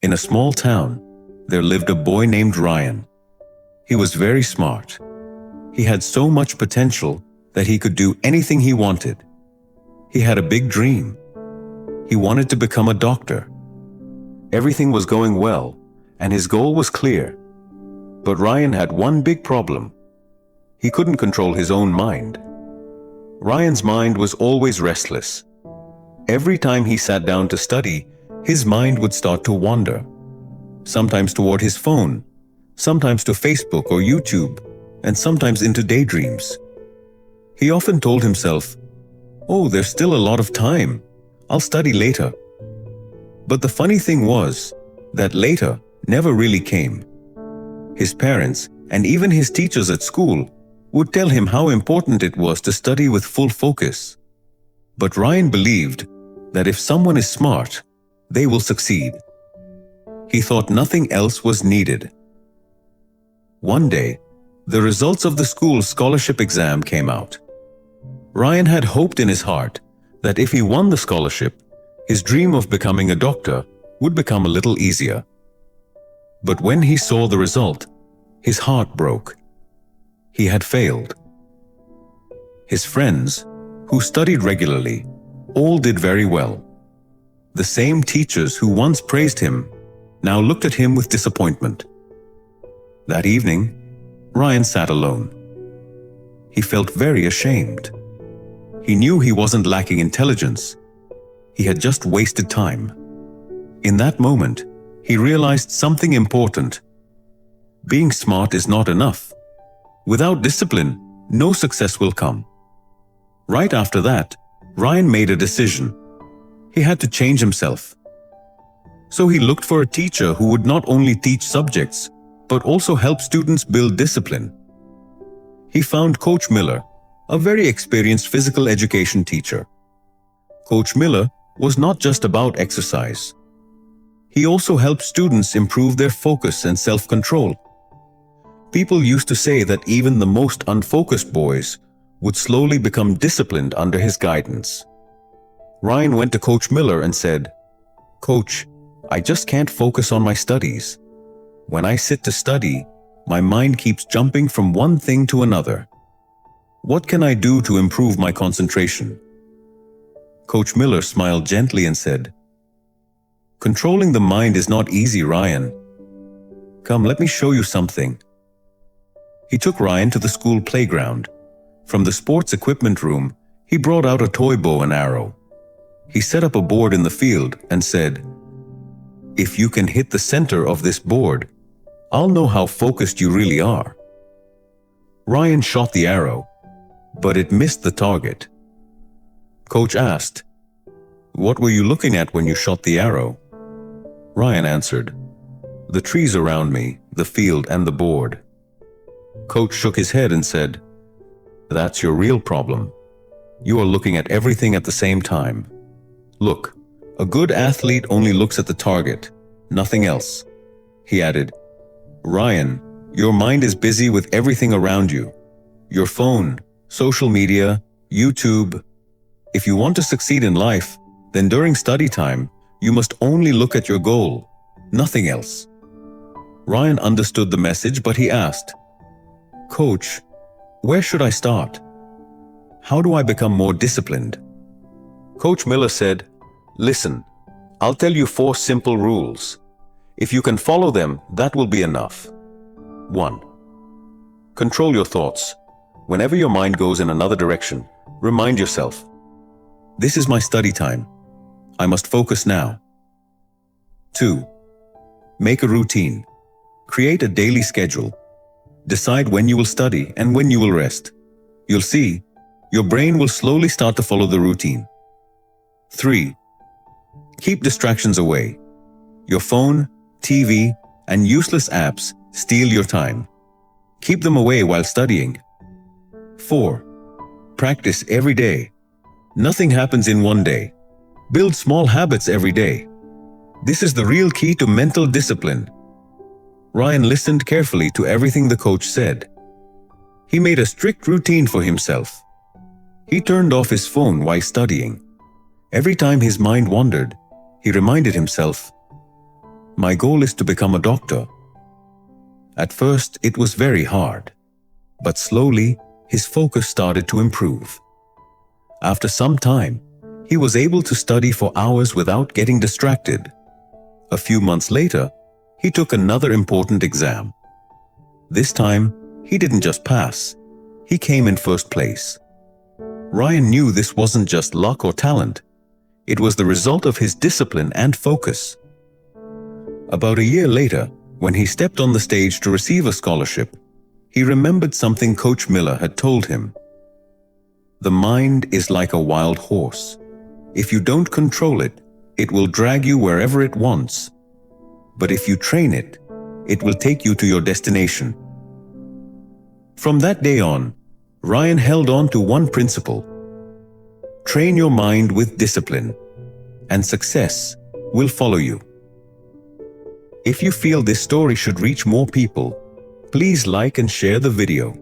In a small town, there lived a boy named Ryan. He was very smart. He had so much potential that he could do anything he wanted. He had a big dream. He wanted to become a doctor. Everything was going well, and his goal was clear. But Ryan had one big problem. He couldn't control his own mind. Ryan's mind was always restless. Every time he sat down to study, his mind would start to wander. Sometimes toward his phone, sometimes to Facebook or YouTube, and sometimes into daydreams. He often told himself, "Oh, there's still a lot of time. I'll study later." But the funny thing was that later never really came. His parents and even his teachers at school would tell him how important it was to study with full focus. But Ryan believed that if someone is smart, they will succeed. He thought nothing else was needed. One day, the results of the school's scholarship exam came out. Ryan had hoped in his heart that if he won the scholarship, his dream of becoming a doctor would become a little easier. But when he saw the result, his heart broke. He had failed. His friends, who studied regularly, all did very well. The same teachers who once praised him now looked at him with disappointment. That evening, Ryan sat alone. He felt very ashamed. He knew he wasn't lacking intelligence. He had just wasted time. In that moment, he realized something important. Being smart is not enough. Without discipline, no success will come. Right after that, Ryan made a decision. He had to change himself. So he looked for a teacher who would not only teach subjects, but also help students build discipline. He found Coach Miller, a very experienced physical education teacher. Coach Miller was not just about exercise. He also helped students improve their focus and self-control. People used to say that even the most unfocused boys would slowly become disciplined under his guidance. Ryan went to Coach Miller and said, "Coach, I just can't focus on my studies. When I sit to study, my mind keeps jumping from one thing to another. What can I do to improve my concentration?" Coach Miller smiled gently and said, "Controlling the mind is not easy, Ryan. Come, let me show you something." He took Ryan to the school playground. From the sports equipment room, he brought out a toy bow and arrow. He set up a board in the field and said, "If you can hit the center of this board, I'll know how focused you really are." Ryan shot the arrow, but it missed the target. Coach asked, "What were you looking at when you shot the arrow?" Ryan answered, "The trees around me, the field, and the board." Coach shook his head and said, "That's your real problem. You are looking at everything at the same time. Look, a good athlete only looks at the target, nothing else." He added, "Ryan, your mind is busy with everything around you. Your phone, social media, YouTube. If you want to succeed in life, then during study time, you must only look at your goal, nothing else." Ryan understood the message, but he asked, "Coach, where should I start? How do I become more disciplined?" Coach Miller said, "Listen, I'll tell you 4 simple rules. If you can follow them, that will be enough. 1. Control your thoughts. Whenever your mind goes in another direction, remind yourself, 'This is my study time. I must focus now.' 2. Make a routine. Create a daily schedule. Decide when you will study and when you will rest. You'll see, your brain will slowly start to follow the routine. 3. Keep distractions away. Your phone, TV, and useless apps steal your time. Keep them away while studying. 4. Practice every day. Nothing happens in one day. Build small habits every day. This is the real key to mental discipline." Ryan listened carefully to everything the coach said. He made a strict routine for himself. He turned off his phone while studying. Every time his mind wandered, he reminded himself, My goal is to become a doctor. At first, it was very hard, but slowly, his focus started to improve. After some time, he was able to study for hours without getting distracted. A few months later, he took another important exam. This time, he didn't just pass, he came in first place. Ryan knew this wasn't just luck or talent. It was the result of his discipline and focus. About a year later, when he stepped on the stage to receive a scholarship, he remembered something Coach Miller had told him. The mind is like a wild horse. If you don't control it, it will drag you wherever it wants. But if you train it, it will take you to your destination. From that day on, Ryan held on to one principle. Train your mind with discipline, and success will follow you. If you feel this story should reach more people, please like and share the video.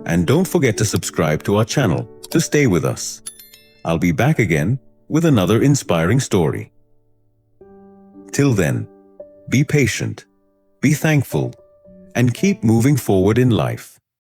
And don't forget to subscribe to our channel to stay with us. I'll be back again with another inspiring story. Till then, be patient, be thankful, and keep moving forward in life.